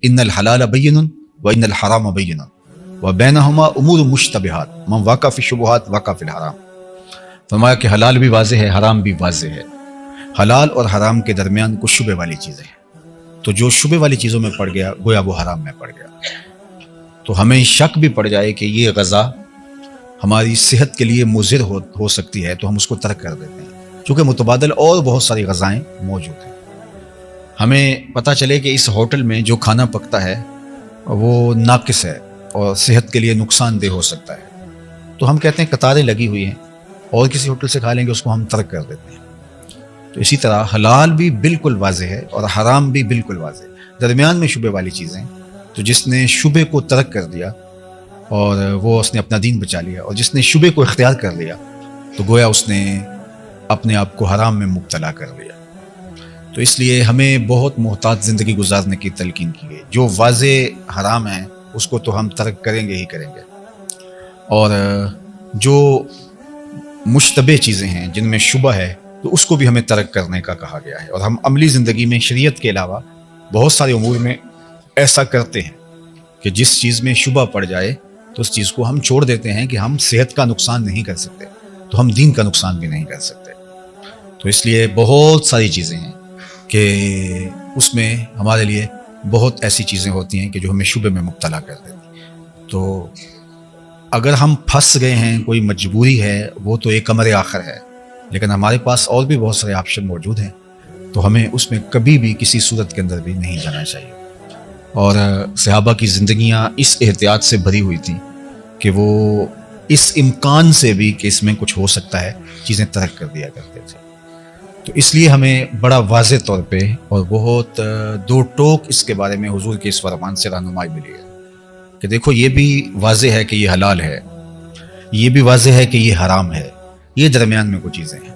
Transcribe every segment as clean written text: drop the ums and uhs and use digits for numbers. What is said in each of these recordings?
ان الحلال بین و ان الحرام بین و بینہما امور مشتبہات من وقع فی الشبہات وقع فی الحرام. فرمایا کہ حلال بھی واضح ہے، حرام بھی واضح ہے. حلال اور حرام کے درمیان کچھ شبے والی چیزیں ہیں، تو جو شبے والی چیزوں میں پڑ گیا گویا وہ حرام میں پڑ گیا. تو ہمیں شک بھی پڑ جائے کہ یہ غذا ہماری صحت کے لیے مضر ہو سکتی ہے تو ہم اس کو ترک کر دیتے ہیں، چونکہ متبادل اور بہت ساری غذائیں موجود ہیں. ہمیں پتہ چلے کہ اس ہوٹل میں جو کھانا پکتا ہے وہ ناقص ہے اور صحت کے لیے نقصان دہ ہو سکتا ہے، تو ہم کہتے ہیں قطاریں لگی ہوئی ہیں اور کسی ہوٹل سے کھا لیں گے، اس کو ہم ترک کر دیتے ہیں. تو اسی طرح حلال بھی بالکل واضح ہے اور حرام بھی بالکل واضح ہے، درمیان میں شبے والی چیزیں. تو جس نے شبے کو ترک کر دیا اور وہ اس نے اپنا دین بچا لیا، اور جس نے شبے کو اختیار کر لیا تو گویا اس نے اپنے آپ کو حرام میں مبتلا کر لیا. تو اس لیے ہمیں بہت محتاط زندگی گزارنے کی تلقین کی گئی. جو واضح حرام ہے اس کو تو ہم ترک کریں گے ہی کریں گے، اور جو مشتبہ چیزیں ہیں جن میں شبہ ہے تو اس کو بھی ہمیں ترک کرنے کا کہا گیا ہے. اور ہم عملی زندگی میں شریعت کے علاوہ بہت سارے امور میں ایسا کرتے ہیں کہ جس چیز میں شبہ پڑ جائے تو اس چیز کو ہم چھوڑ دیتے ہیں کہ ہم صحت کا نقصان نہیں کر سکتے تو ہم دین کا نقصان بھی نہیں کر سکتے. تو اس لیے بہت ساری چیزیں ہیں کہ اس میں ہمارے لیے بہت ایسی چیزیں ہوتی ہیں کہ جو ہمیں شبے میں مبتلا کر دیتی ہیں. تو اگر ہم پھنس گئے ہیں، کوئی مجبوری ہے، وہ تو ایک امر آخر ہے، لیکن ہمارے پاس اور بھی بہت سارے آپشن موجود ہیں، تو ہمیں اس میں کبھی بھی کسی صورت کے اندر بھی نہیں جانا چاہیے. اور صحابہ کی زندگیاں اس احتیاط سے بھری ہوئی تھیں کہ وہ اس امکان سے بھی کہ اس میں کچھ ہو سکتا ہے چیزیں ترک کر دیا کرتے تھے. تو اس لیے ہمیں بڑا واضح طور پہ اور بہت دو ٹوک اس کے بارے میں حضور کے اس فرمان سے رہنمائی ملی ہے کہ دیکھو یہ بھی واضح ہے کہ یہ حلال ہے، یہ بھی واضح ہے کہ یہ حرام ہے، یہ درمیان میں کچھ چیزیں ہیں.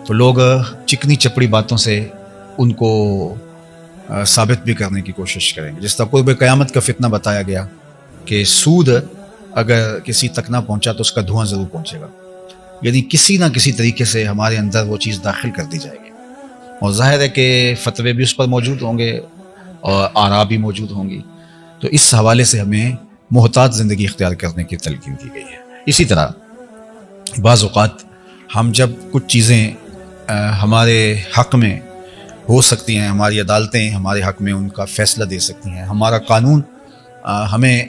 تو لوگ چکنی چپڑی باتوں سے ان کو ثابت بھی کرنے کی کوشش کریں گے. جس طرح قرب قیامت کا فتنہ بتایا گیا کہ سود اگر کسی تک نہ پہنچا تو اس کا دھواں ضرور پہنچے گا، یعنی کسی نہ کسی طریقے سے ہمارے اندر وہ چیز داخل کر دی جائے گی. اور ظاہر ہے کہ فتوے بھی اس پر موجود ہوں گے اور آراء بھی موجود ہوں گی. تو اس حوالے سے ہمیں محتاط زندگی اختیار کرنے کی تلقین کی گئی ہے. اسی طرح بعض اوقات ہم جب کچھ چیزیں ہمارے حق میں ہو سکتی ہیں، ہماری عدالتیں ہمارے حق میں ان کا فیصلہ دے سکتی ہیں، ہمارا قانون ہمیں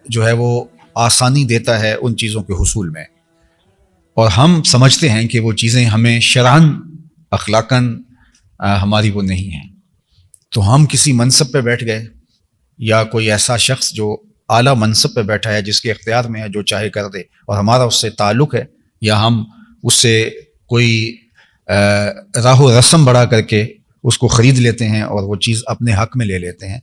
جو ہے وہ آسانی دیتا ہے ان چیزوں کے حصول میں، اور ہم سمجھتے ہیں کہ وہ چیزیں ہمیں شرعاً اخلاقاً ہماری وہ نہیں ہیں، تو ہم کسی منصب پہ بیٹھ گئے یا کوئی ایسا شخص جو اعلیٰ منصب پہ بیٹھا ہے جس کے اختیار میں ہے جو چاہے کر دے، اور ہمارا اس سے تعلق ہے، یا ہم اس سے کوئی راہ و رسم بڑھا کر کے اس کو خرید لیتے ہیں اور وہ چیز اپنے حق میں لے لیتے ہیں،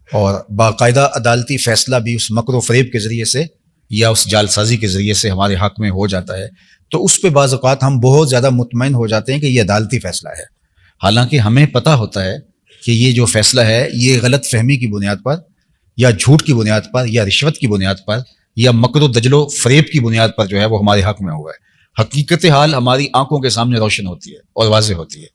اور باقاعدہ عدالتی فیصلہ بھی اس مکر و فریب کے ذریعے سے یا اس جال سازی کے ذریعے سے ہمارے حق میں ہو جاتا ہے. تو اس پہ بعض اوقات ہم بہت زیادہ مطمئن ہو جاتے ہیں کہ یہ عدالتی فیصلہ ہے، حالانکہ ہمیں پتہ ہوتا ہے کہ یہ جو فیصلہ ہے یہ غلط فہمی کی بنیاد پر یا جھوٹ کی بنیاد پر یا رشوت کی بنیاد پر یا مکر و دجل و فریب کی بنیاد پر جو ہے وہ ہمارے حق میں ہوا ہے. حقیقت حال ہماری آنکھوں کے سامنے روشن ہوتی ہے اور واضح ہوتی ہے.